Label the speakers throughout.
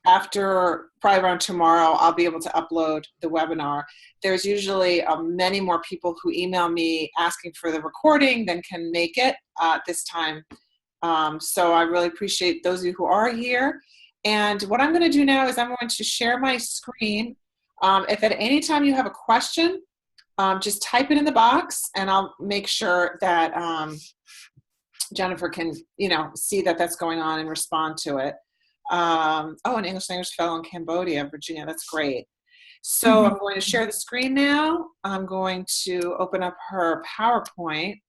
Speaker 1: after probably around tomorrow, I'll be able to upload the webinar. There's usually many more people who email me asking for the recording than can make it this time. So I really appreciate those of you who are here. And what I'm going to do now is I'm going to share my screen. If at any time you have a question, just type it in the box, and I'll make sure that Jennifer can, see that that's going on and respond to it. Oh, an English language fellow in Cambodia, Virginia. That's great. So I'm going to share the screen now. I'm going to open up her PowerPoint.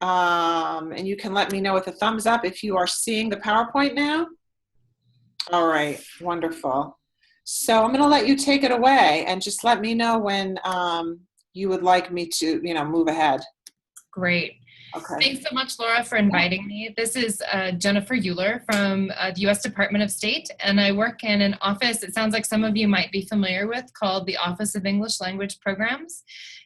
Speaker 1: And you can let me know with a thumbs up if you are seeing the PowerPoint now. All right, wonderful. So I'm going to let you take it away and just let me know when you would like me to, move ahead.
Speaker 2: Great.
Speaker 1: Okay.
Speaker 2: Thanks so much, Laura, for inviting me. This is Jennifer Uhler from the U.S. Department of State, and I work in an office it sounds like some of you might be familiar with called the Office of English Language Programs.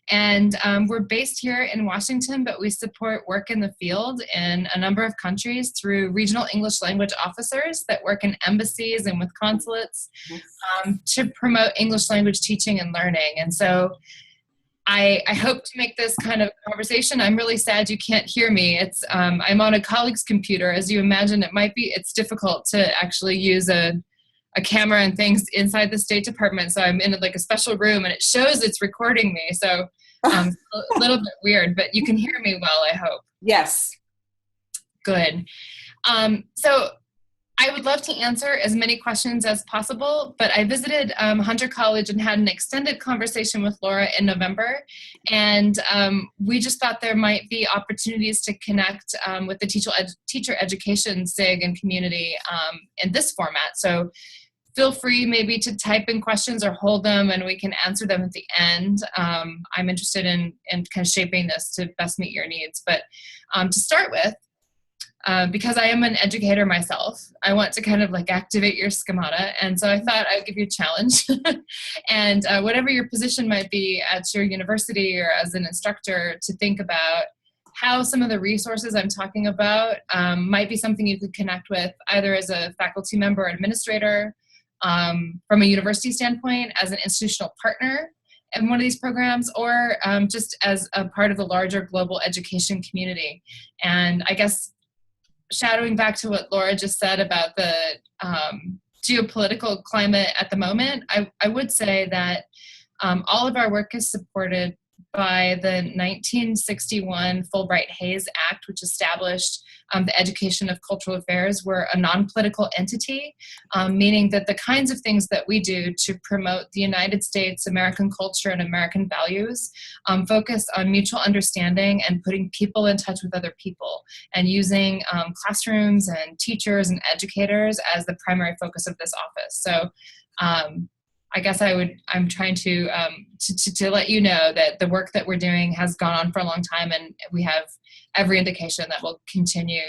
Speaker 2: And we're based here in Washington, but we support work in the field in a number of countries through regional English language officers that work in embassies and with consulates to promote English language teaching and learning. And so I hope to make this kind of conversation. I'm really sad you can't hear me. It's I'm on a colleague's computer. As you imagine, it's difficult to actually use a camera and things inside the State Department. So I'm in like a special room, and it shows it's recording me. So a little bit weird, but you can hear me well, I hope.
Speaker 1: Yes.
Speaker 2: Good. So I would love to answer as many questions as possible, but I visited Hunter College and had an extended conversation with Laura in November, and we just thought there might be opportunities to connect with the teacher education SIG and community in this format. So feel free maybe to type in questions or hold them, and we can answer them at the end. I'm interested in kind of shaping this to best meet your needs. But to start with, because I am an educator myself, I want to kind of like activate your schemata. And so I thought I'd give you a challenge. And whatever your position might be at your university or as an instructor, to think about how some of the resources I'm talking about might be something you could connect with either as a faculty member or administrator, from a university standpoint, as an institutional partner in one of these programs, or just as a part of the larger global education community. And I guess shadowing back to what Laura just said about the geopolitical climate at the moment, I would say that all of our work is supported by the 1961 Fulbright-Hays Act, which established the Education of Cultural Affairs. We're a non-political entity, meaning that the kinds of things that we do to promote the United States, American culture, and American values focus on mutual understanding and putting people in touch with other people, and using classrooms and teachers and educators as the primary focus of this office. So I guess I'm trying to let you know that the work that we're doing has gone on for a long time, and we have every indication that will continue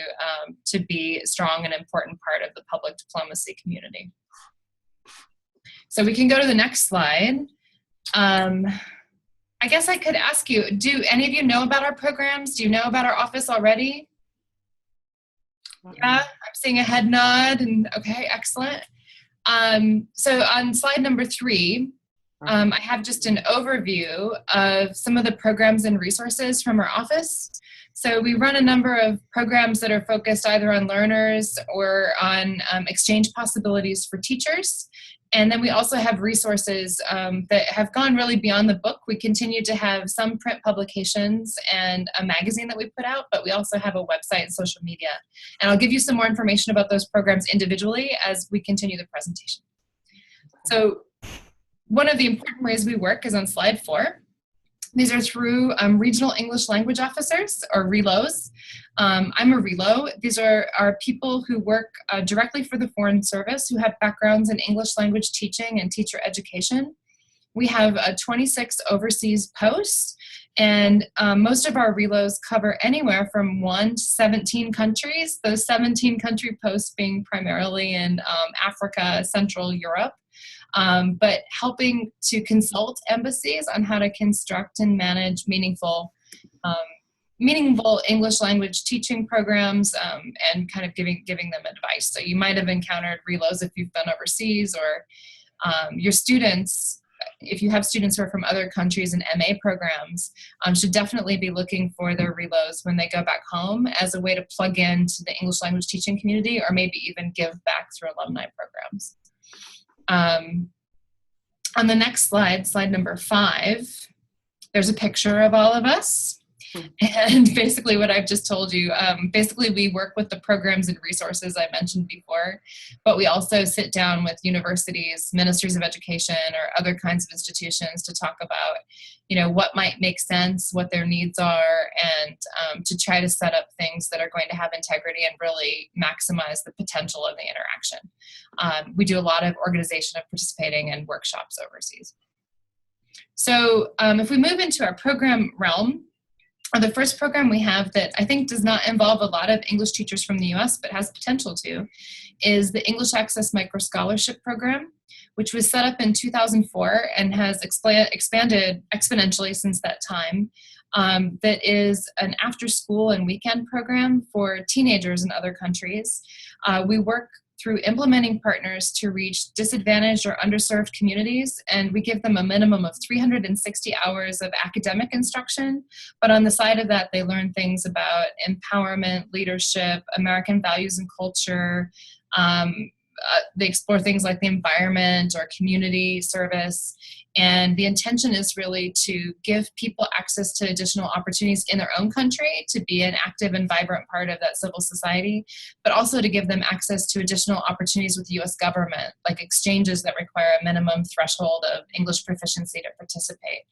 Speaker 2: to be a strong and important part of the public diplomacy community. So we can go to the next slide. I guess I could ask you, do any of you know about our programs? Do you know about our office already? Yeah, I'm seeing a head nod, and okay, excellent. So on slide number 3, I have just an overview of some of the programs and resources from our office. So we run a number of programs that are focused either on learners or on exchange possibilities for teachers. And then we also have resources that have gone really beyond the book. We continue to have some print publications and a magazine that we put out, but we also have a website and social media. And I'll give you some more information about those programs individually as we continue the presentation. So one of the important ways we work is on slide 4. These are through regional English language officers, or RELOs. I'm a RELO. These are people who work directly for the Foreign Service, who have backgrounds in English language teaching and teacher education. We have 26 overseas posts, and most of our RELOs cover anywhere from 1 to 17 countries, those 17 country posts being primarily in Africa, Central Europe. But helping to consult embassies on how to construct and manage meaningful meaningful English language teaching programs, and kind of giving them advice. So you might have encountered relos if you've been overseas, or your students, if you have students who are from other countries in MA programs, should definitely be looking for their relos when they go back home as a way to plug into the English language teaching community, or maybe even give back through alumni programs. On the next slide, slide number 5, there's a picture of all of us. And basically what I've just told you, basically we work with the programs and resources I mentioned before, but we also sit down with universities, ministries of education, or other kinds of institutions to talk about, you know, what might make sense, what their needs are, and to try to set up things that are going to have integrity and really maximize the potential of the interaction. We do a lot of organization of participating in workshops overseas. So if we move into our program realm, the first program we have that I think does not involve a lot of English teachers from the US, but has potential to, is the English Access Micro Scholarship Program, which was set up in 2004 and has expanded exponentially since that time. That is an after-school and weekend program for teenagers in other countries. We work through implementing partners to reach disadvantaged or underserved communities, and we give them a minimum of 360 hours of academic instruction, but on the side of that, they learn things about empowerment, leadership, American values and culture. They explore things like the environment or community service, and the intention is really to give people access to additional opportunities in their own country to be an active and vibrant part of that civil society, but also to give them access to additional opportunities with the U.S. government, like exchanges that require a minimum threshold of English proficiency to participate.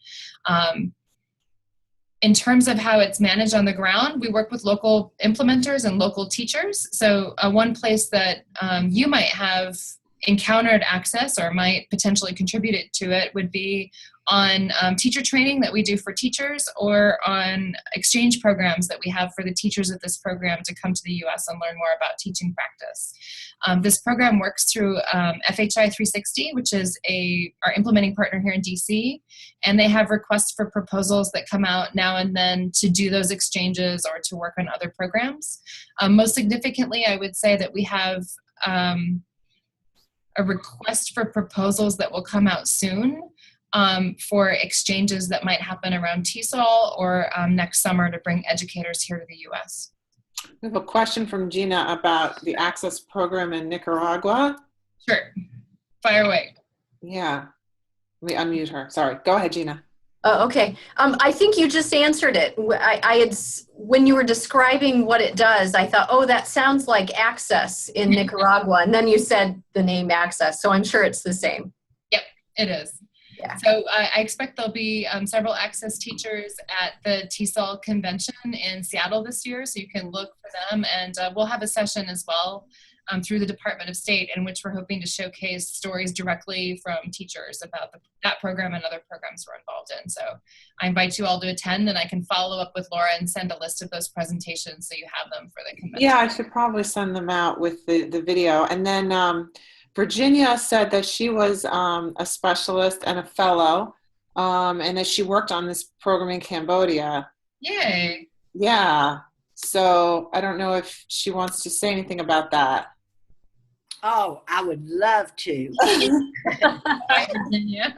Speaker 2: In terms of how it's managed on the ground, we work with local implementers and local teachers. So one place that you might have encountered access or might potentially contribute to it would be on teacher training that we do for teachers, or on exchange programs that we have for the teachers of this program to come to the US and learn more about teaching practice. This program works through FHI 360, which is our implementing partner here in DC, and they have requests for proposals that come out now and then to do those exchanges or to work on other programs. Most significantly, I would say that we have a request for proposals that will come out soon for exchanges that might happen around TESOL or next summer to bring educators here to the US.
Speaker 1: We have a question from Gina about the Access program in Nicaragua.
Speaker 2: Sure, fire away.
Speaker 1: Yeah, let me unmute her. Sorry, go ahead, Gina.
Speaker 3: Okay. I think you just answered it. When you were describing what it does, I thought, oh, that sounds like Access in Nicaragua. And then you said the name Access. So I'm sure it's the same.
Speaker 2: Yep, it is. Yeah. So I expect there'll be several Access teachers at the TESOL convention in Seattle this year. So you can look for them. And we'll have a session as well through the Department of State, in which we're hoping to showcase stories directly from teachers about that program and other programs we're involved in. So I invite you all to attend, and I can follow up with Laura and send a list of those presentations so you have them for the convention.
Speaker 1: Yeah, I should probably send them out with the video. And then Virginia said that she was a specialist and a fellow, and that she worked on this program in Cambodia.
Speaker 2: Yay.
Speaker 1: Yeah. So I don't know if she wants to say anything about that.
Speaker 4: Oh, I would love to.
Speaker 2: Hi, Virginia.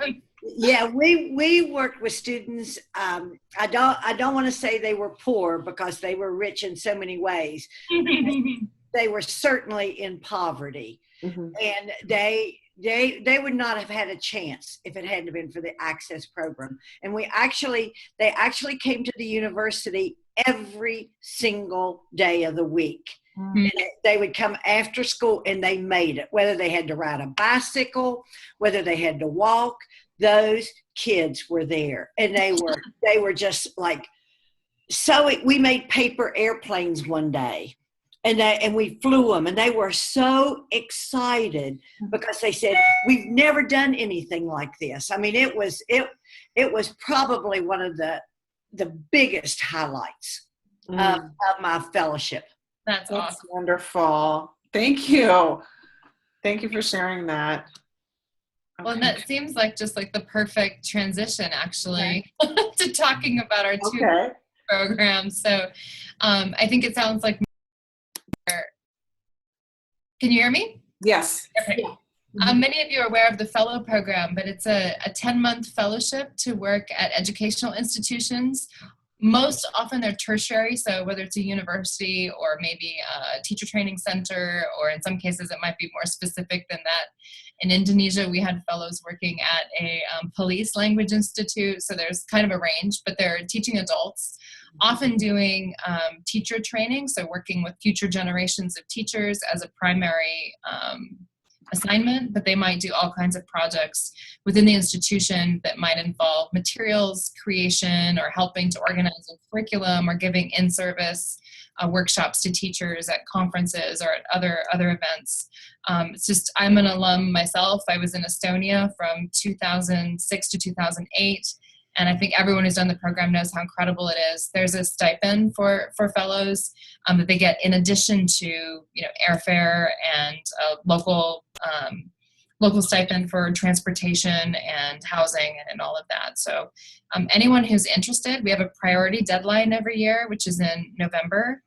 Speaker 4: Yeah, we worked with students. I don't want to say they were poor, because they were rich in so many ways. They were certainly in poverty, mm-hmm. And they would not have had a chance if it hadn't been for the Access program. And they actually came to the university every single day of the week. Mm-hmm. And they would come after school, and they made it, whether they had to ride a bicycle, whether they had to walk. Those kids were there, and they were just like, so we made paper airplanes one day, and we flew them, and they were so excited because they said, we've never done anything like this. I mean, it was probably one of the biggest highlights of my fellowship.
Speaker 2: That's awesome.
Speaker 1: Wonderful. Thank you. Thank you for sharing that. Okay.
Speaker 2: Well, and that seems like just like the perfect transition, actually, to talking about our two program. So I think it sounds like, can you hear me?
Speaker 1: Yes.
Speaker 2: Okay.
Speaker 3: Yeah.
Speaker 2: Many of you are aware of the fellow program, but it's a 10-month fellowship to work at educational institutions. Most often they're tertiary, so whether it's a university or maybe a teacher training center, or in some cases it might be more specific than that. In Indonesia, we had fellows working at a police language institute, so there's kind of a range, but they're teaching adults, often doing teacher training, so working with future generations of teachers as a primary assignment, but they might do all kinds of projects within the institution that might involve materials creation or helping to organize a curriculum or giving in-service workshops to teachers at conferences or at other events. It's just, I'm an alum myself. I was in Estonia from 2006 to 2008. And I think everyone who's done the program knows how incredible it is. There's a stipend for fellows that they get in addition to, airfare and local stipend for transportation and housing and all of that. So anyone who's interested, we have a priority deadline every year, which is in November.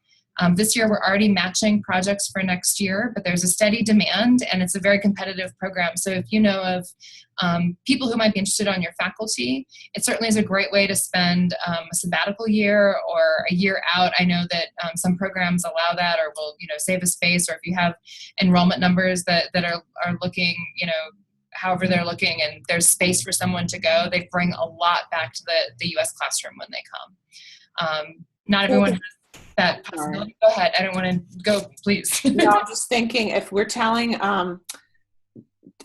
Speaker 2: This year, we're already matching projects for next year, but there's a steady demand, and it's a very competitive program. So if you know of people who might be interested on your faculty, it certainly is a great way to spend a sabbatical year or a year out. I know that some programs allow that or will, save a space, or if you have enrollment numbers that are looking, however they're looking, and there's space for someone to go, they bring a lot back to the U.S. classroom when they come. Not everyone has that possibility. Go ahead. I don't want to go, please.
Speaker 1: No, I'm just thinking if we're telling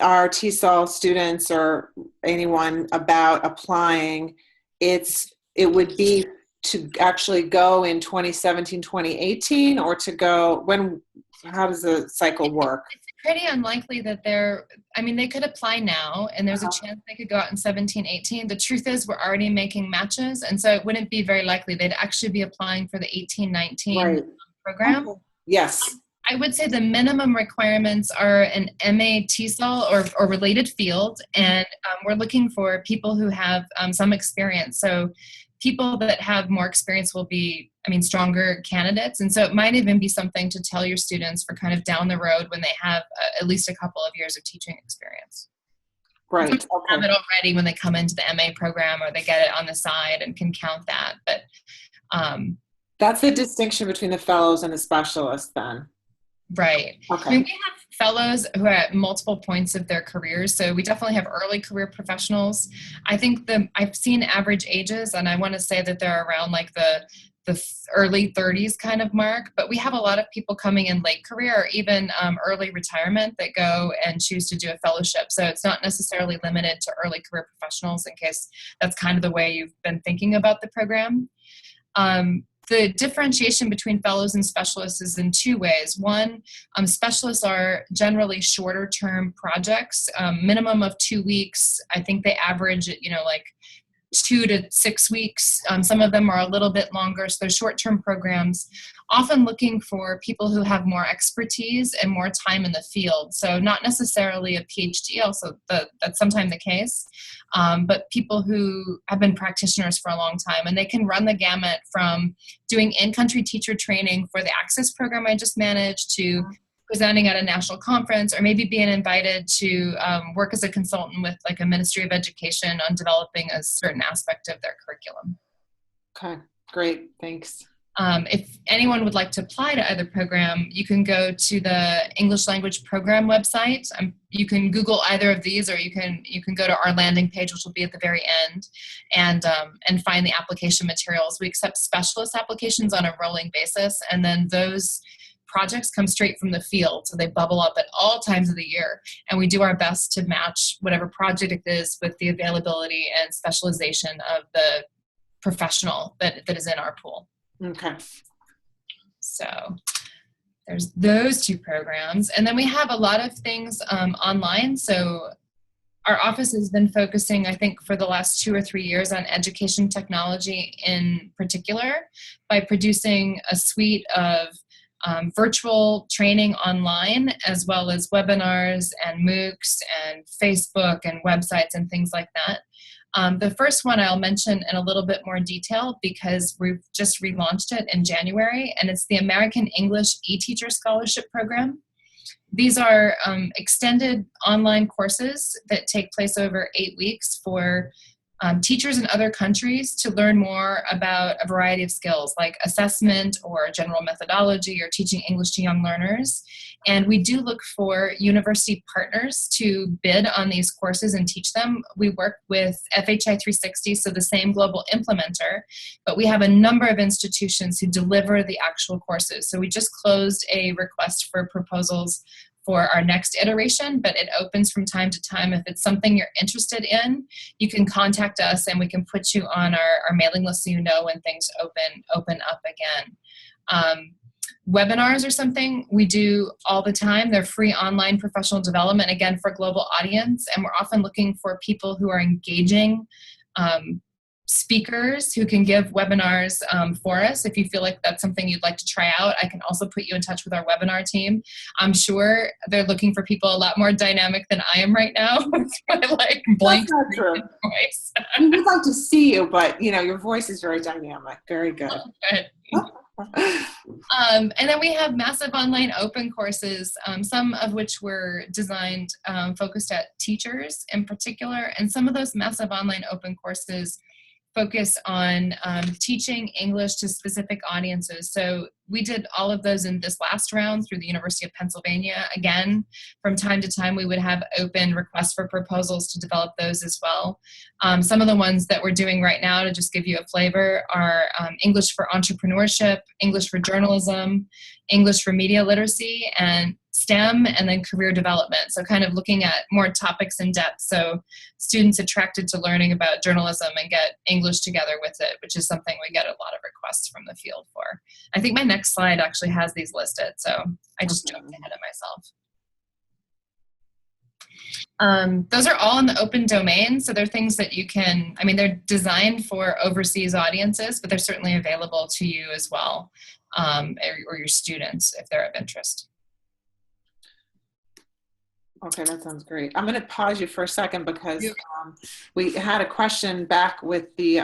Speaker 1: our TESOL students or anyone about applying, it would be to actually go in 2017, 2018, or to go how does the cycle work?
Speaker 2: It's pretty unlikely that they could apply now, and there's a chance they could go out in 17, 18. The truth is we're already making matches, and so it wouldn't be very likely they'd actually be applying for the 18, 19 program.
Speaker 1: Okay. Yes.
Speaker 2: I would say the minimum requirements are an MA TESOL or related field, and we're looking for people who have some experience. So people that have more experience will be, stronger candidates. And so it might even be something to tell your students for kind of down the road when they have at least a couple of years of teaching experience.
Speaker 1: Right.
Speaker 2: Okay. Have it already when they come into the MA program, or they get it on the side and can count that. But
Speaker 1: that's the distinction between the fellows and the specialists then.
Speaker 2: Right.
Speaker 1: Okay.
Speaker 2: We have fellows who are at multiple points of their careers. So we definitely have early career professionals. I think I've seen average ages, and I want to say that they're around like the early 30s kind of mark, but we have a lot of people coming in late career or even early retirement that go and choose to do a fellowship. So it's not necessarily limited to early career professionals, in case that's kind of the way you've been thinking about the program. The differentiation between fellows and specialists is in two ways. One, specialists are generally shorter term projects, minimum of 2 weeks. I think they average, like 2 to 6 weeks. Some of them are a little bit longer. So they're short-term programs, often looking for people who have more expertise and more time in the field. So not necessarily a PhD, also that's sometimes the case, but people who have been practitioners for a long time, and they can run the gamut from doing in-country teacher training for the Access program I just managed to presenting at a national conference, or maybe being invited to work as a consultant with like a Ministry of Education on developing a certain aspect of their curriculum.
Speaker 1: Okay, great, thanks.
Speaker 2: If anyone would like to apply to either program, you can go to the English Language Program website. You can Google either of these, or you can go to our landing page, which will be at the very end, and find the application materials. We accept specialist applications on a rolling basis, and then those projects come straight from the field, so they bubble up at all times of the year, and we do our best to match whatever project it is with the availability and specialization of the professional that is in our pool.
Speaker 1: Okay.
Speaker 2: So there's those two programs, and then we have a lot of things online. So our office has been focusing, I think, for the last 2 or 3 years on education technology in particular, by producing a suite of virtual training online, as well as webinars and MOOCs and Facebook and websites and things like that. The first one I'll mention in a little bit more detail because we've just relaunched it in January, and it's the American English eTeacher Scholarship Program. These are extended online courses that take place over 8 weeks for teachers in other countries to learn more about a variety of skills like assessment or general methodology or teaching English to young learners. And we do look for university partners to bid on these courses and teach them. We work with FHI 360, so the same global implementer, but we have a number of institutions who deliver the actual courses. So we just closed a request for proposals for our next iteration, but it opens from time to time. If it's something you're interested in, you can contact us and we can put you on our mailing list so you know when things open up again. Webinars are something we do all the time. They're free online professional development, again, for global audience, and we're often looking for people who are engaging speakers who can give webinars for us. If you feel like that's something you'd like to try out, I can also put you in touch with our webinar team. I'm sure they're looking for people a lot more dynamic than I am right now with my like blank voice.
Speaker 1: We would like to see you, but you know, your voice is very dynamic. Very good.
Speaker 2: And then we have massive online open courses, some of which were designed focused at teachers in particular, and some of those massive online open courses focus on teaching English to specific audiences. So we did all of those in this last round through the University of Pennsylvania. Again, from time to time, we would have open requests for proposals to develop those as well. Some of the ones that we're doing right now, to just give you a flavor, are English for entrepreneurship, English for journalism, English for media literacy, and STEM, and then career development. So kind of looking at more topics in depth. So students attracted to learning about journalism and get English together with it, which is something we get a lot of requests from the field for. I think my next slide actually has these listed. So I just jumped ahead of myself. Those are all in the open domain. So they're things that you can, I mean, they're designed for overseas audiences, but they're certainly available to you as well, or your students if they're of interest.
Speaker 1: Okay, that sounds great. I'm going to pause you for a second because we had a question back with the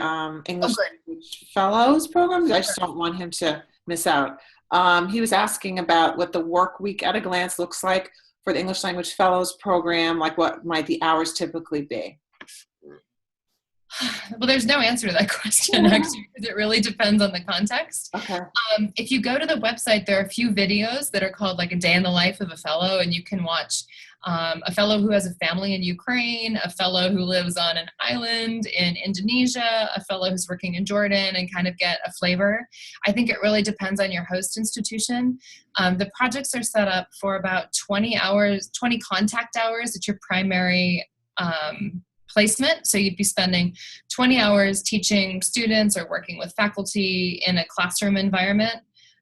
Speaker 1: English Language Fellows program. I just don't want him to miss out. He was asking about what the work week at a glance looks like for the English Language Fellows program, like what might the hours typically be?
Speaker 2: Well, there's no answer to that question, actually, because it really depends on the context.
Speaker 1: Okay.
Speaker 2: If you go to the website, there are a few videos that are called like a day in the life of a fellow, and you can watch a fellow who has a family in Ukraine, a fellow who lives on an island in Indonesia, a fellow who's working in Jordan, and kind of get a flavor. I think it really depends on your host institution. The projects are set up for about 20 hours, 20 contact hours at your primary placement. So you'd be spending 20 hours teaching students or working with faculty in a classroom environment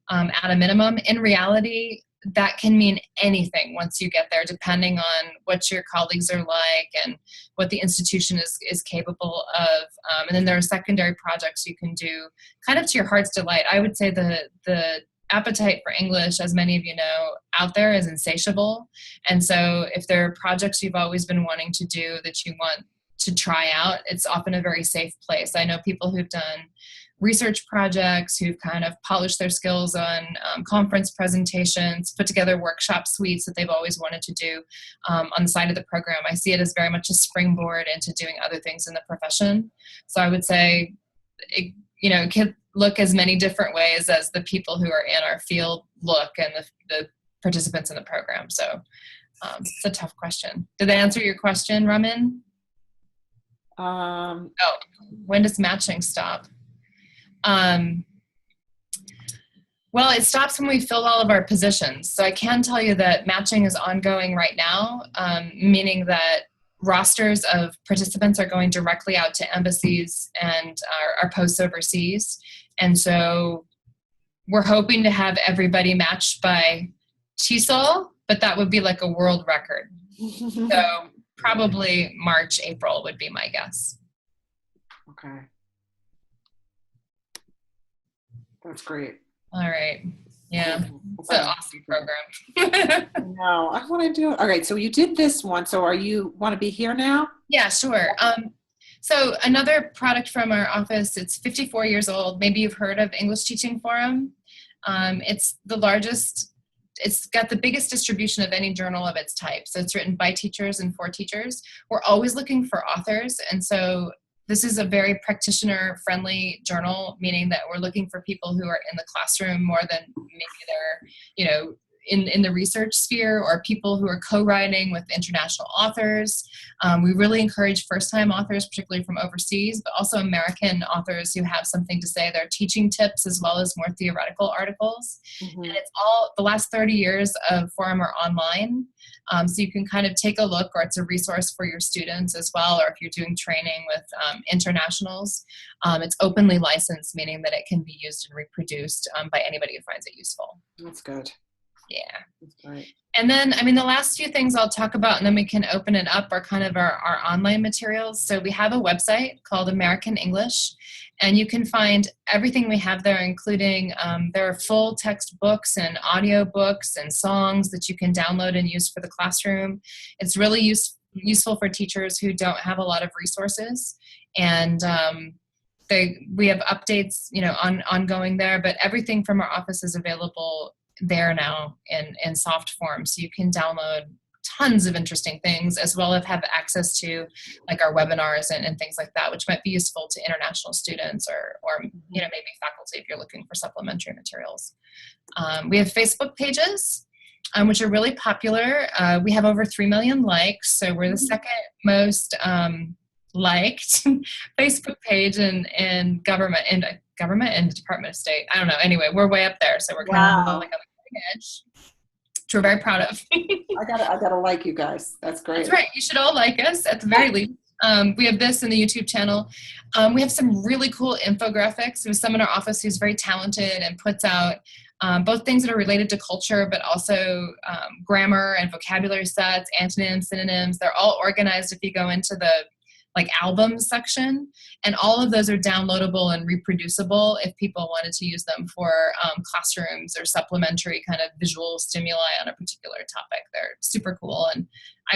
Speaker 2: at a minimum. In reality, that can mean anything once you get there, depending on what your colleagues are like and what the institution is capable of. And then there are secondary projects you can do kind of to your heart's delight. I would say the appetite for English, as many of you know, out there is insatiable. And so if there are projects you've always been wanting to do that you want to try out, it's often a very safe place. I know people who've done research projects, who've kind of polished their skills on conference presentations, put together workshop suites that they've always wanted to do on the side of the program. I see it as very much a springboard into doing other things in the profession. So I would say, it can look as many different ways as the people who are in our field look and the participants in the program. So it's a tough question. Did that answer your question, Ramin? When does matching stop? Well, it stops when we fill all of our positions. So I can tell you that matching is ongoing right now, meaning that rosters of participants are going directly out to embassies and our posts overseas. And so we're hoping to have everybody matched by TESOL, but that would be like a world record. So probably March, April would be my guess.
Speaker 1: Okay. That's great.
Speaker 2: All right. Yeah. It's an awesome program.
Speaker 1: No, I want to do it. All right. So you did this one. So you want to be here now?
Speaker 2: Yeah, sure. So another product from our office, it's 54 years old. Maybe you've heard of English Teaching Forum. It's the largest, it's got the biggest distribution of any journal of its type. So it's written by teachers and for teachers. We're always looking for authors. And so this is a very practitioner-friendly journal, meaning that we're looking for people who are in the classroom more than maybe they're, in the research sphere, or people who are co-writing with international authors. We really encourage first-time authors, particularly from overseas, but also American authors who have something to say. They're teaching tips as well as more theoretical articles. Mm-hmm. And it's all, the last 30 years of Forum are online. So you can kind of take a look, or it's a resource for your students as well, or if you're doing training with internationals. It's openly licensed, meaning that it can be used and reproduced by anybody who finds it useful.
Speaker 1: That's good.
Speaker 2: Yeah.
Speaker 1: That's great.
Speaker 2: And then, the last few things I'll talk about, and then we can open it up, are kind of our online materials. So we have a website called American English, and you can find everything we have there, including there are full text books and audio books and songs that you can download and use for the classroom. It's really useful for teachers who don't have a lot of resources. And we have updates, ongoing there, but everything from our office is available there now in soft form, so you can download tons of interesting things, as well as have access to like our webinars and things like that, which might be useful to international students or maybe faculty if you're looking for supplementary materials. We have Facebook pages, which are really popular. We have over 3 million likes, so we're the second most liked Facebook page in government and Department of State. I don't know. Anyway, we're way up there, so we're kind of like on the edge, which we're very proud of.
Speaker 1: I gotta like you guys. That's great.
Speaker 2: That's right. You should all like us at the very least. We have this in the YouTube channel. We have some really cool infographics. There's someone in our office who's very talented and puts out both things that are related to culture, but also grammar and vocabulary sets, antonyms, synonyms. They're all organized if you go into the albums section, and all of those are downloadable and reproducible if people wanted to use them for classrooms or supplementary kind of visual stimuli on a particular topic. They're super cool, and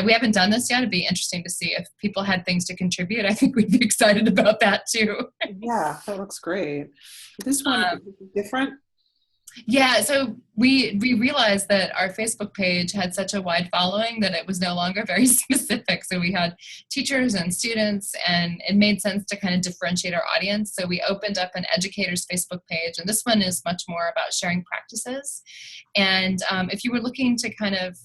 Speaker 2: we haven't done this yet. It'd be interesting to see if people had things to contribute. I think we'd be excited about that too.
Speaker 1: Yeah, that looks great. This one is different.
Speaker 2: Yeah, so we realized that our Facebook page had such a wide following that it was no longer very specific. So we had teachers and students, and it made sense to kind of differentiate our audience. So we opened up an educator's Facebook page, and this one is much more about sharing practices. And if you were looking to kind of,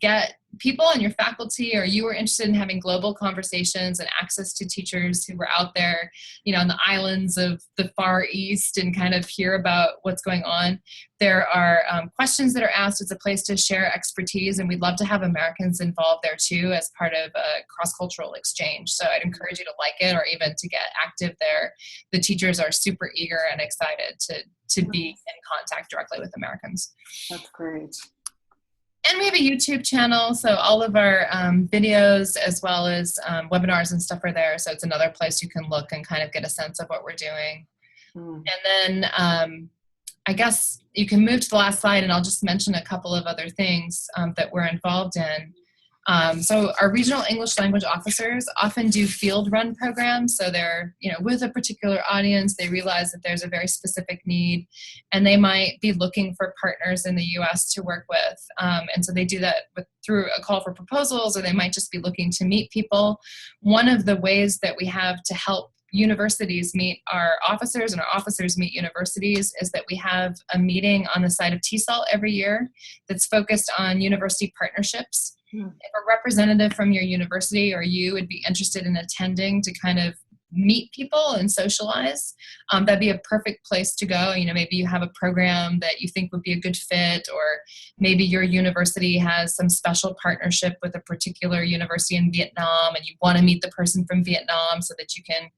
Speaker 2: get people on your faculty, or you were interested in having global conversations and access to teachers who were out there, on the islands of the Far East, and kind of hear about what's going on, there are questions that are asked. It's a place to share expertise, and we'd love to have Americans involved there too as part of a cross-cultural exchange. So I'd encourage you to like it, or even to get active there. The teachers are super eager and excited to be in contact directly with Americans.
Speaker 1: That's great.
Speaker 2: And we have a YouTube channel, so all of our videos as well as webinars and stuff are there. So it's another place you can look and kind of get a sense of what we're doing. And then I guess you can move to the last slide, and I'll just mention a couple of other things that we're involved in. So our regional English language officers often do field run programs. So they're, with a particular audience, they realize that there's a very specific need, and they might be looking for partners in the US to work with. And so they do that through a call for proposals, or they might just be looking to meet people. One of the ways that we have to help universities meet our officers and our officers meet universities is that we have a meeting on the side of TESOL every year that's focused on university partnerships. If a representative from your university or you would be interested in attending to kind of meet people and socialize, that'd be a perfect place to go. Maybe you have a program that you think would be a good fit, or maybe your university has some special partnership with a particular university in Vietnam, and you want to meet the person from Vietnam so that you can,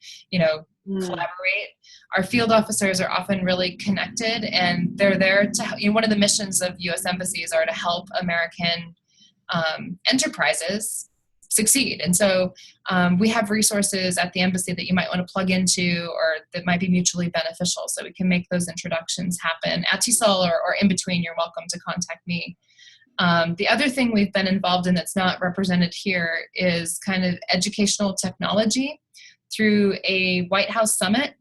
Speaker 2: collaborate. Our field officers are often really connected, and they're there to, one of the missions of U.S. embassies are to help American enterprises succeed. And so we have resources at the embassy that you might want to plug into, or that might be mutually beneficial. So we can make those introductions happen at TESOL, or in between. You're welcome to contact me. The other thing we've been involved in that's not represented here is kind of educational technology through a White House summit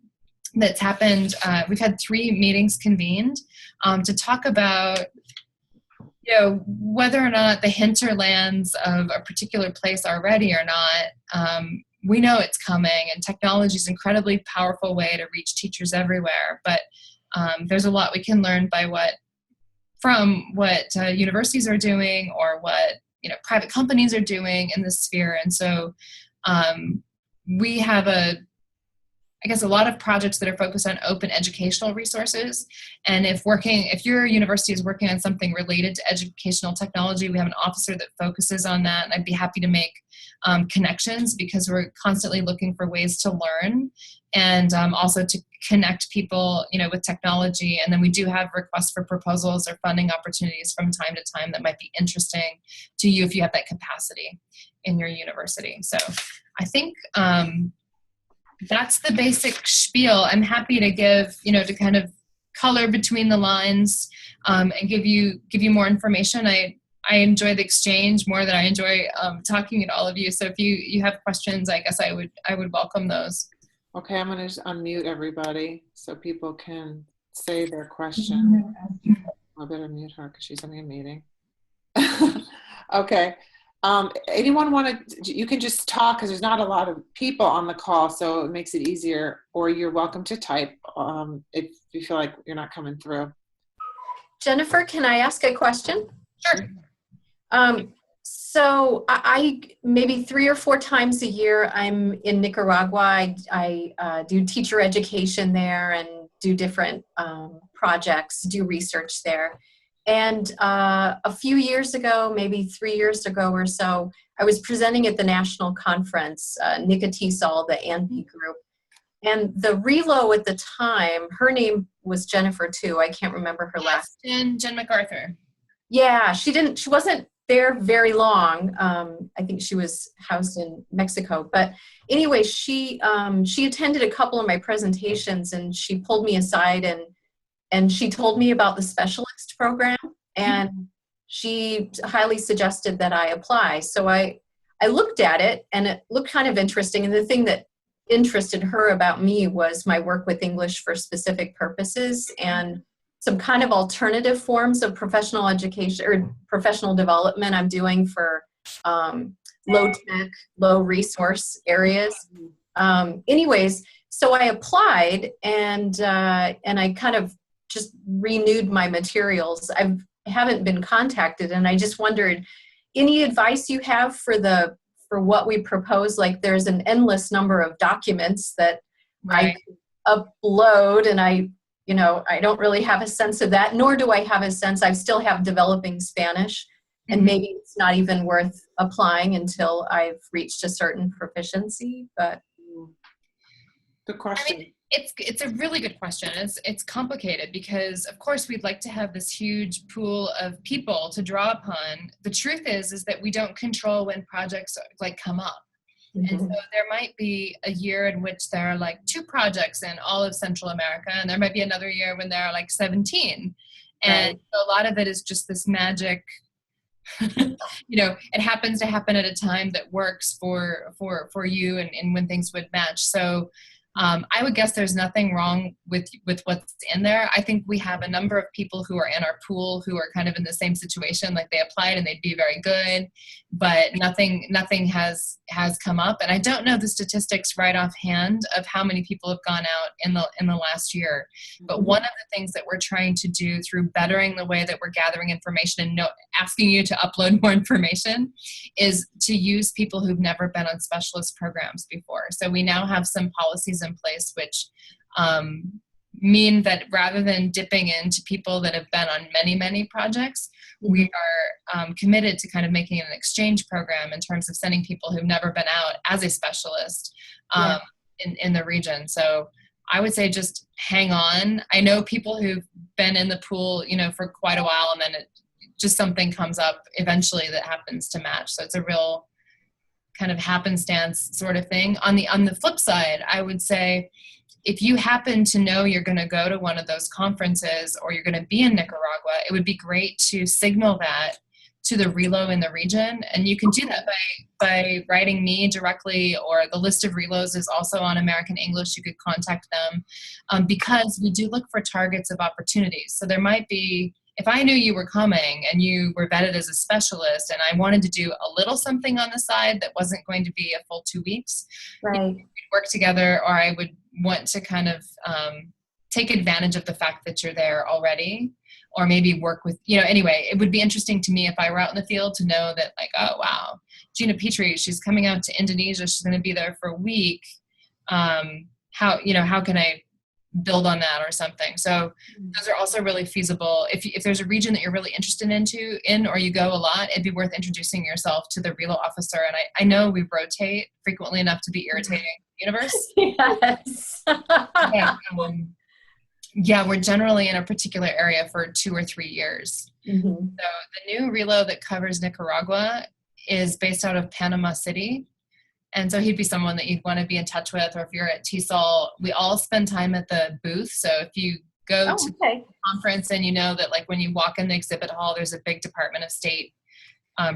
Speaker 2: that's happened. We've had 3 meetings convened to talk about, whether or not the hinterlands of a particular place are ready or not. We know it's coming, and technology is an incredibly powerful way to reach teachers everywhere. But there's a lot we can learn from what universities are doing, or what private companies are doing in this sphere. And so we have a lot of projects that are focused on open educational resources. And if your university is working on something related to educational technology, we have an officer that focuses on that. And I'd be happy to make connections, because we're constantly looking for ways to learn, and also to connect people, with technology. And then we do have requests for proposals or funding opportunities from time to time that might be interesting to you if you have that capacity in your university. So I think that's the basic spiel. I'm happy to give, to kind of color between the lines and give you more information. I enjoy the exchange more than I enjoy talking to all of you. So if you have questions, I guess I would welcome those.
Speaker 1: Okay, I'm going to just unmute everybody so people can say their question. I better mute her because she's in a meeting. Okay. Anyone want to, you can just talk because there's not a lot of people on the call, so it makes it easier, or you're welcome to type if you feel like you're not coming through.
Speaker 3: Jennifer, can I ask a question?
Speaker 2: Sure.
Speaker 3: So I maybe 3 or 4 times a year, I'm in Nicaragua. I do teacher education there and do different projects, do research there. And a few years ago, maybe 3 years ago or so, I was presenting at the national conference, TESOL, the ANPI group. And the relo at the time, her name was Jennifer too. I can't remember her last
Speaker 2: name. Jen MacArthur.
Speaker 3: Yeah, she wasn't there very long. I think she was housed in Mexico. But anyway, she attended a couple of my presentations, and she pulled me aside and she told me about the specialist program, and she highly suggested that I apply. So I looked at it, and it looked kind of interesting. And the thing that interested her about me was my work with English for specific purposes and some kind of alternative forms of professional education or professional development I'm doing for low tech, low resource areas. Anyways, so I applied, and I kind of just renewed my materials. I haven't been contacted, and I just wondered, any advice you have for what we propose? Like, there's an endless number of documents that
Speaker 2: Right.
Speaker 3: I upload, and I don't really have a sense of that, nor do I have a sense. I still have developing Spanish, and maybe it's not even worth applying until I've reached a certain proficiency. But
Speaker 1: good question.
Speaker 2: I mean, it's a really good question. It's complicated because, of course, we'd like to have this huge pool of people to draw upon. The truth is that we don't control when projects come up. And so there might be a year in which there are 2 projects in all of Central America, and there might be another year when there are 17. And
Speaker 3: Right.
Speaker 2: a lot of it is just this magic, it happens to happen at a time that works for you and when things would match. So I would guess there's nothing wrong with what's in there. I think we have a number of people who are in our pool who are kind of in the same situation, like they applied and they'd be very good, but nothing has come up. And I don't know the statistics right offhand of how many people have gone out in the last year. But one of the things that we're trying to do through bettering the way that we're gathering information and asking you to upload more information is to use people who've never been on specialist programs before. So we now have some policies in place which mean that rather than dipping into people that have been on many projects, we are committed to kind of making an exchange program in terms of sending people who've never been out as a specialist in the region. So I would say just hang on. I know people who've been in the pool, for quite a while, and then just something comes up eventually that happens to match. So it's a real kind of happenstance sort of thing. On the flip side, I would say if you happen to know you're going to go to one of those conferences or you're going to be in Nicaragua, it would be great to signal that to the relo in the region. And you can do that by writing me directly, or the list of relos is also on American English. You could contact them because we do look for targets of opportunities. So there might be, if I knew you were coming and you were vetted as a specialist and I wanted to do a little something on the side that wasn't going to be a full 2 weeks,
Speaker 3: Right.
Speaker 2: we'd work together, or I would want to kind of take advantage of the fact that you're there already, or maybe work with, anyway, it would be interesting to me if I were out in the field to know that, like, oh, wow, Gina Petrie, she's coming out to Indonesia. She's going to be there for a week. How can I build on that or something? So those are also really feasible. If there's a region that you're really interested in, or you go a lot, it'd be worth introducing yourself to the relo officer. And I know we rotate frequently enough to be irritating the universe.
Speaker 3: Yes.
Speaker 2: Yeah, we're generally in a particular area for 2 or 3 years.
Speaker 3: Mm-hmm.
Speaker 2: So the new relo that covers Nicaragua is based out of Panama City. And so he'd be someone that you'd want to be in touch with, or if you're at TESOL, we all spend time at the booth. So if you go to the conference and you know that, like, when you walk in the exhibit hall, there's a big Department of State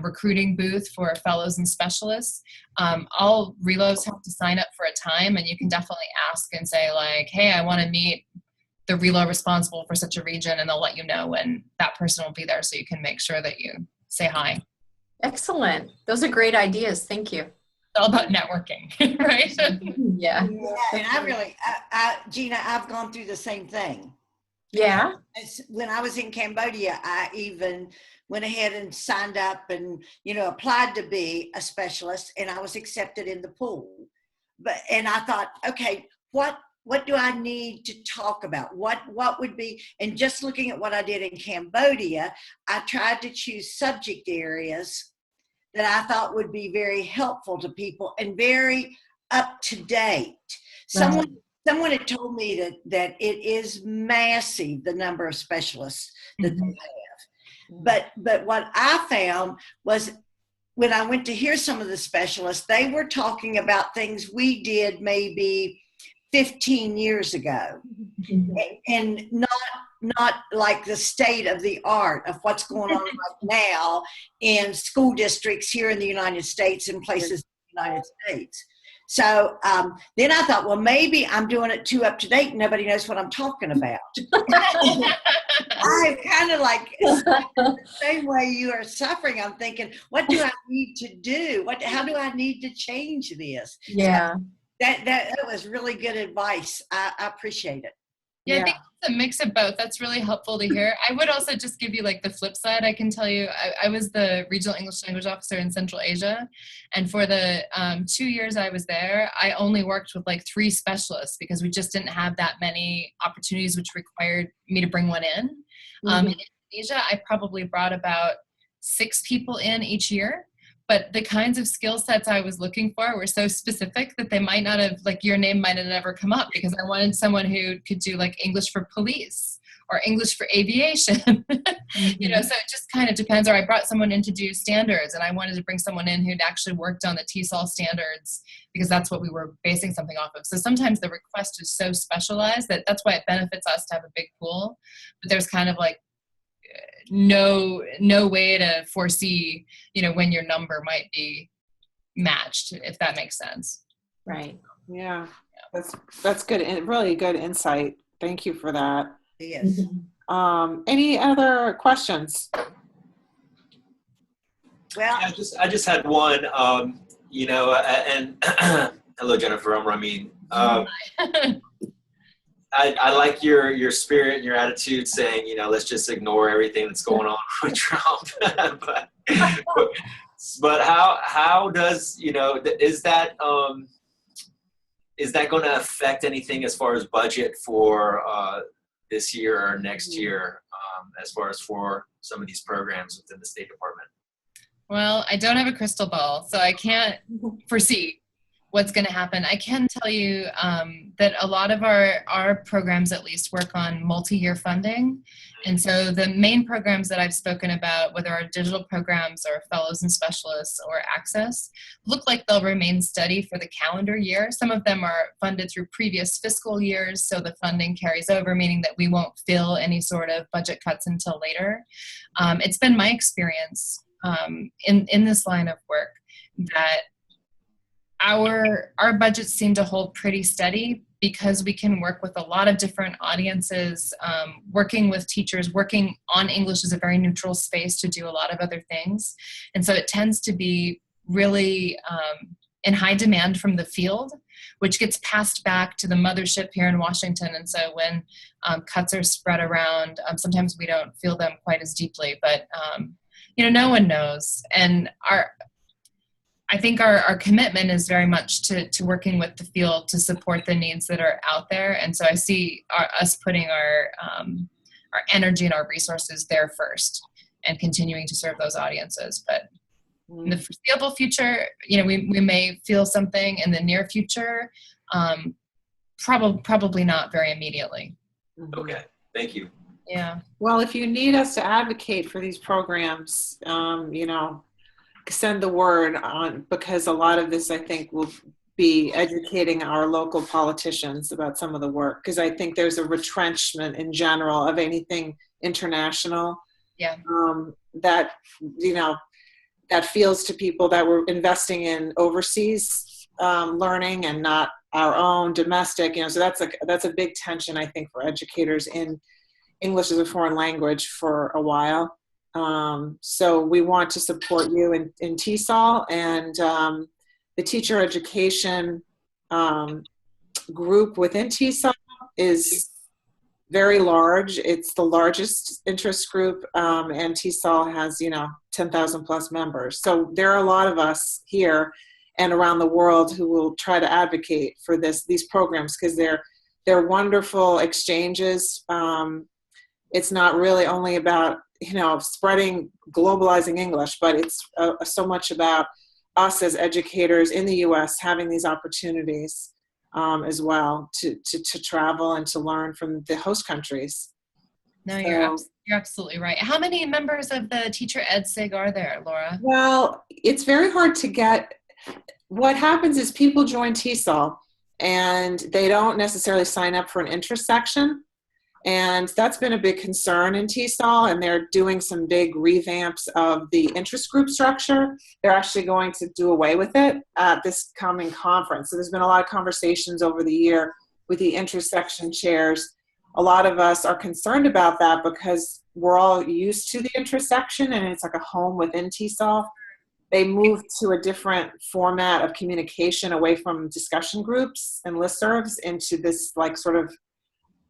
Speaker 2: recruiting booth for fellows and specialists. All relos have to sign up for a time, and you can definitely ask and say, like, hey, I want to meet the relo responsible for such a region, and they'll let you know when that person will be there, so you can make sure that you say hi.
Speaker 3: Excellent. Those are great ideas. Thank you.
Speaker 2: It's all about networking, right?
Speaker 3: Yeah.
Speaker 4: And I really, Gina, I've gone through the same thing.
Speaker 3: Yeah.
Speaker 4: When I was in Cambodia, I even went ahead and signed up and, applied to be a specialist, and I was accepted in the pool. And I thought, okay, what do I need to talk about? What would be, and just looking at what I did in Cambodia, I tried to choose subject areas that I thought would be very helpful to people and very up to date. Someone had told me that it is massive, the number of specialists that they have. But what I found was, when I went to hear some of the specialists, they were talking about things we did maybe 15 years ago, and not like the state of the art of what's going on right now in school districts here in the United States and places in the United States. So then I thought, well, maybe I'm doing it too up to date and nobody knows what I'm talking about. I'm kind of like the same way you are suffering. I'm thinking, what do I need to do? How do I need to change this?
Speaker 3: Yeah.
Speaker 4: So that was really good advice. I appreciate it.
Speaker 2: Yeah, I think it's a mix of both. That's really helpful to hear. I would also just give you, like, the flip side. I can tell you, I was the regional English language officer in Central Asia. And for the 2 years I was there, I only worked with like 3 specialists because we just didn't have that many opportunities, which required me to bring one in. In Indonesia, I probably brought about 6 people in each year. But the kinds of skill sets I was looking for were so specific that they might not have, like, your name might have never come up, because I wanted someone who could do, like, English for police or English for aviation. So it just kind of depends. Or I brought someone in to do standards, and I wanted to bring someone in who'd actually worked on the TESOL standards, because that's what we were basing something off of. So sometimes the request is so specialized that's why it benefits us to have a big pool. But there's kind of like no way to foresee, when your number might be matched, if that makes sense.
Speaker 3: Right.
Speaker 1: Yeah. That's good. Really good insight. Thank you for that.
Speaker 4: Yes.
Speaker 1: Any other questions?
Speaker 4: Well,
Speaker 5: I just had one, and hello, Jennifer, I'm Ramin. I like your spirit and your attitude, saying, let's just ignore everything that's going on with Trump. but how does, is that going to affect anything as far as budget for this year or next year, as far as for some of these programs within the State Department?
Speaker 2: Well, I don't have a crystal ball, so I can't foresee what's going to happen. I can tell you that a lot of our programs, at least, work on multi-year funding. And so the main programs that I've spoken about, whether our digital programs or fellows and specialists or access, look like they'll remain steady for the calendar year. Some of them are funded through previous fiscal years, so the funding carries over, meaning that we won't feel any sort of budget cuts until later. It's been my experience in this line of work, that our budgets seem to hold pretty steady because we can work with a lot of different audiences. Working with teachers, working on English is a very neutral space to do a lot of other things. And so it tends to be really in high demand from the field, which gets passed back to the mothership here in Washington. And so when cuts are spread around, sometimes we don't feel them quite as deeply, but no one knows. And I think our commitment is very much to working with the field to support the needs that are out there. And so I see us putting our energy and our resources there first and continuing to serve those audiences. But in the foreseeable future, we may feel something in the near future, probably not very immediately.
Speaker 5: Okay, thank you.
Speaker 2: Yeah.
Speaker 1: Well, if you need us to advocate for these programs, send the word on, because a lot of this, I think, will be educating our local politicians about some of the work, because I think there's a retrenchment in general of anything international.
Speaker 2: Yeah.
Speaker 1: That that feels to people that we're investing in overseas learning and not our own domestic. So that's a big tension, I think, for educators in English as a foreign language for a while. So we want to support you in TESOL, and the teacher education group within TESOL is very large. It's the largest interest group, and TESOL has 10,000 plus members. So there are a lot of us here and around the world who will try to advocate for these programs, because they're wonderful exchanges. It's not really only about spreading, globalizing English, but it's so much about us as educators in the U.S. having these opportunities as well to travel and to learn from the host countries.
Speaker 2: No, you're absolutely right. How many members of the Teacher Ed SIG are there, Laura?
Speaker 1: Well, it's very hard to get. What happens is people join TESOL and they don't necessarily sign up for an interest section. And that's been a big concern in TESOL, and they're doing some big revamps of the interest group structure. They're actually going to do away with it at this coming conference. So there's been a lot of conversations over the year with the interest section chairs. A lot of us are concerned about that because we're all used to the interest section, and it's like a home within TESOL. They moved to a different format of communication away from discussion groups and listservs into this sort of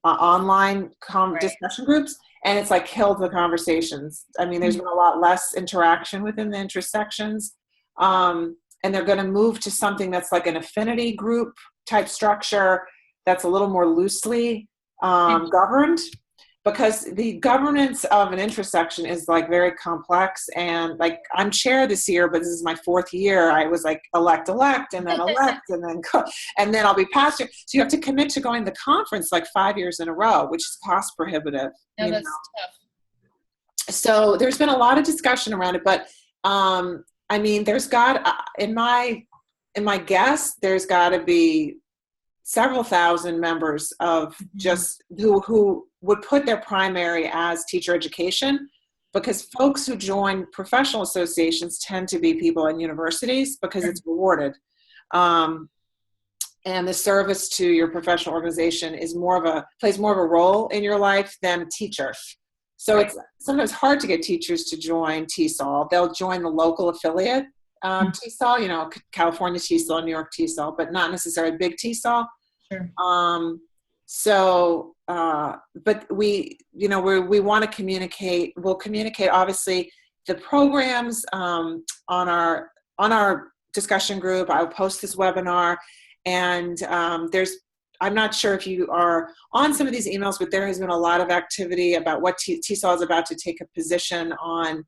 Speaker 1: online discussion groups, and it's killed the conversations. I mean, there's been a lot less interaction within the interest sections, and they're going to move to something that's like an affinity group type structure that's a little more loosely governed, because the governance of an interest section is very complex. And I'm chair this year, but this is my 4th year. I was elect, and then elect, and then I'll be past year. So you have to commit to going to the conference 5 years in a row, which is cost prohibitive.
Speaker 2: No, that's tough.
Speaker 1: So there's been a lot of discussion around it, but I mean, there's got, in my guess, there's got to be several thousand members of just who would put their primary as teacher education, because folks who join professional associations tend to be people in universities because it's rewarded. And the service to your professional organization plays more of a role in your life than a teacher. So it's sometimes hard to get teachers to join TESOL. They'll join the local affiliate TESOL, California TESOL, New York TESOL, but not necessarily big TESOL.
Speaker 2: Sure.
Speaker 1: But we want to communicate. We'll communicate, obviously, the programs on our discussion group. I'll post this webinar, and I'm not sure if you are on some of these emails, but there has been a lot of activity about what TESOL is about to take a position on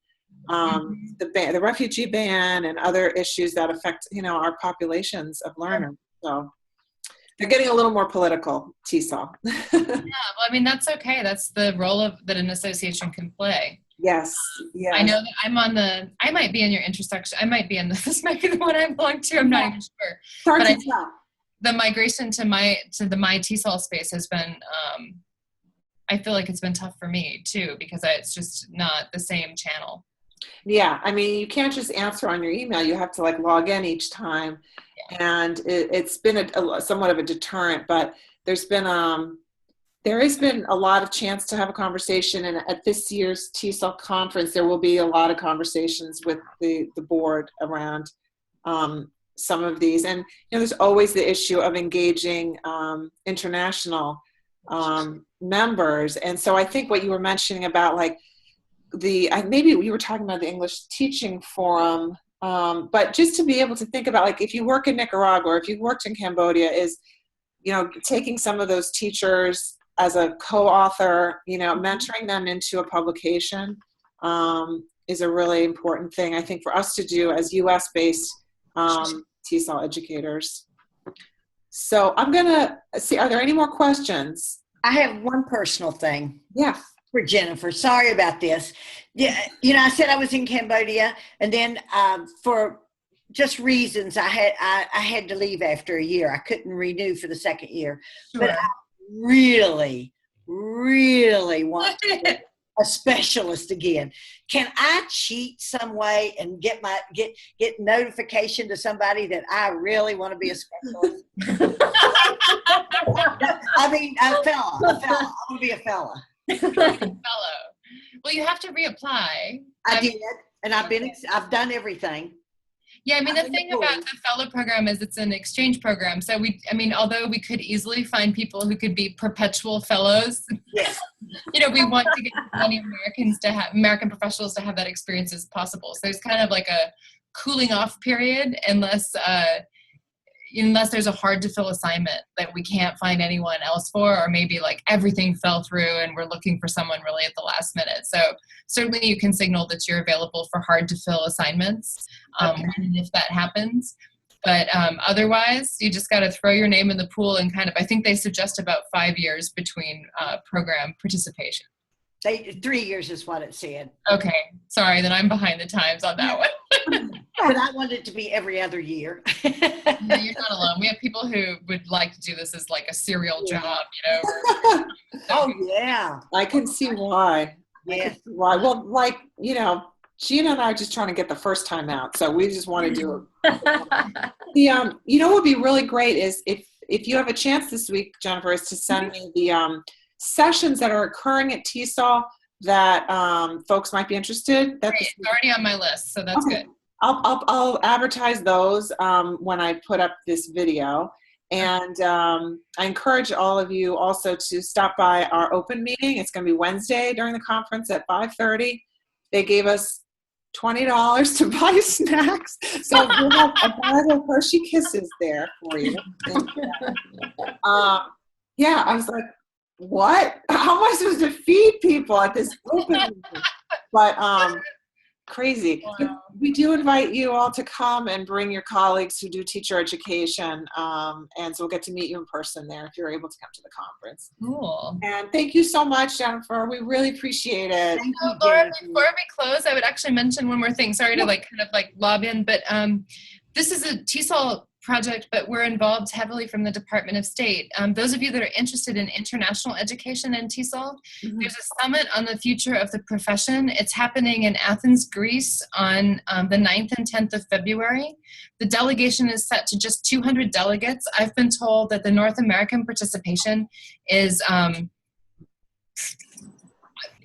Speaker 1: the refugee ban and other issues that affect our populations of learners. So they're getting a little more political, TESOL.
Speaker 2: Yeah, well, I mean, that's okay. That's the role that an association can play.
Speaker 1: Yes.
Speaker 2: I know that I might be in your intersection. I might be in this might be the one I belong to. I'm not even sure. The migration to my TESOL space has been, I feel like it's been tough for me too, because it's just not the same channel.
Speaker 1: Yeah, I mean, you can't just answer on your email. You have to like log in each time, and it's been somewhat of a deterrent. But there has been a lot of chance to have a conversation, and at this year's TESOL conference, there will be a lot of conversations with the board around some of these. And there's always the issue of engaging international members. And so I think what you were mentioning about like maybe we were talking about the English Teaching Forum, but just to be able to think about like if you work in Nicaragua or if you've worked in Cambodia, is taking some of those teachers as a co-author, mentoring them into a publication is a really important thing, I think, for us to do as US-based TESOL educators. So I'm going to see, are there any more questions?
Speaker 4: I have one personal thing.
Speaker 1: Yeah.
Speaker 4: For Jennifer. Sorry about this. Yeah, I said I was in Cambodia, and then for just reasons I had to leave after a year. I couldn't renew for the second year.
Speaker 2: Sure.
Speaker 4: But I really, really want to get a specialist again. Can I cheat some way and get notification to somebody that I really want to be a specialist? I mean, a fella. I want to be a fella.
Speaker 2: Fellow. Well, you have to reapply.
Speaker 4: I did, and I've done everything.
Speaker 2: Yeah, I mean, the thing about the fellow program is it's an exchange program. So although we could easily find people who could be perpetual fellows,
Speaker 4: yes.
Speaker 2: We want to get as many American professionals to have that experience as possible. So there's kind of like a cooling off period unless there's a hard to fill assignment that we can't find anyone else for, or maybe like everything fell through and we're looking for someone really at the last minute. So certainly you can signal that you're available for hard to fill assignments if that happens. But otherwise, you just got to throw your name in the pool and I think they suggest about 5 years between program participation.
Speaker 4: 3 years is what it said.
Speaker 2: Okay, sorry, then I'm behind the times on that one.
Speaker 4: But I want it to be every other year.
Speaker 2: Yeah, you're not alone. We have people who would like to do this as like a serial job,
Speaker 4: Oh yeah,
Speaker 1: I can see why.
Speaker 4: Yes.
Speaker 1: Why? Well, like Gina and I are just trying to get the first time out, so we just want to do it. What would be really great is if you have a chance this week, Jennifer, is to send me the sessions that are occurring at TESOL that folks might be interested.
Speaker 2: Great. It's already on my list, so that's good.
Speaker 1: I'll advertise those when I put up this video. And I encourage all of you also to stop by our open meeting. It's going to be Wednesday during the conference at 5:30. They gave us $20 to buy snacks. So we'll have a bag of Hershey Kisses there for you. And, I was like, what? How am I supposed to feed people at this open meeting? But crazy.
Speaker 2: Wow.
Speaker 1: We do invite you all to come and bring your colleagues who do teacher education, and so we'll get to meet you in person there if you're able to come to the conference.
Speaker 2: Cool.
Speaker 1: And thank you so much, Jennifer. We really appreciate it.
Speaker 4: Thank you,
Speaker 2: Laura,
Speaker 4: Jennifer.
Speaker 2: before we close, I would actually mention one more thing. Sorry to lob in, but this is a TESOL project, but we're involved heavily from the Department of State. Those of you that are interested in international education in TESOL, there's a summit on the future of the profession. It's happening in Athens, Greece on the 9th and 10th of February. The delegation is set to just 200 delegates. I've been told that the North American participation is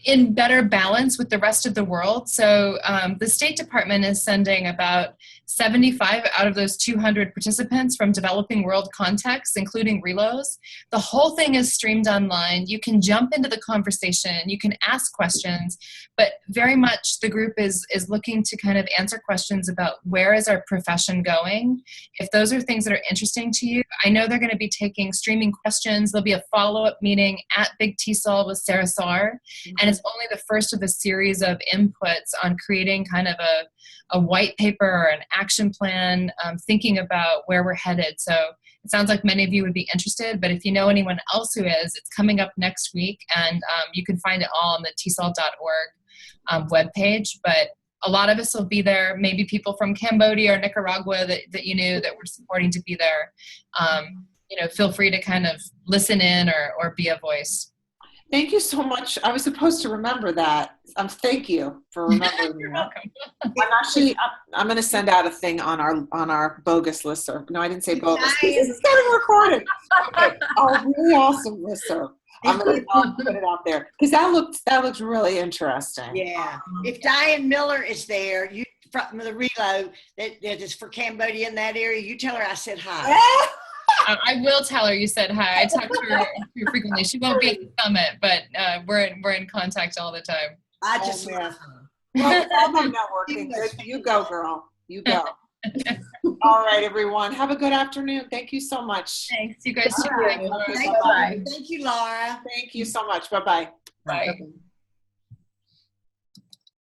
Speaker 2: in better balance with the rest of the world. So the State Department is sending about 75 out of those 200 participants from developing world contexts, including relos. The whole thing is streamed online. You can jump into the conversation, you can ask questions, but very much the group is looking to kind of answer questions about where is our profession going. If those are things that are interesting to you, I know they're going to be taking streaming questions. There'll be a follow-up meeting at Big TESOL with Sarah Saar, and it's only the first of a series of inputs on creating kind of a white paper or an action plan, thinking about where we're headed. So it sounds like many of you would be interested, but if you know anyone else who is, it's coming up next week, and you can find it all on the TESOL.org webpage. But a lot of us will be there, maybe people from Cambodia or Nicaragua that you knew that were supporting to be there. Feel free to kind of listen in or be a voice.
Speaker 1: Thank you so much. I was supposed to remember that. Thank you for remembering
Speaker 2: You're
Speaker 1: that.
Speaker 2: welcome.
Speaker 1: I'm going to send out a thing on our bogus listserv. No, I didn't say bogus.
Speaker 4: Diane-
Speaker 1: This is getting recorded. Okay. Our really awesome listserv. I'm going to put it out there because that looks really interesting.
Speaker 4: Yeah. If Diane Miller is there, you from the reload that is for Cambodia in that area, you tell her I said hi.
Speaker 2: I will tell her you said hi. I talk to her frequently. She won't be at the summit, but we're in contact all the time.
Speaker 4: I just
Speaker 1: Oh, man.
Speaker 4: love her.
Speaker 1: Well, all the networking. Good. You go, girl. You go. All right, everyone. Have a good afternoon. Thank you so much.
Speaker 2: Thanks, you guys.
Speaker 1: All right.
Speaker 4: Thank
Speaker 1: Bye-bye.
Speaker 4: you. Thank you, Laura.
Speaker 1: Thank you so much. Bye-bye.
Speaker 2: Bye.
Speaker 3: Okay.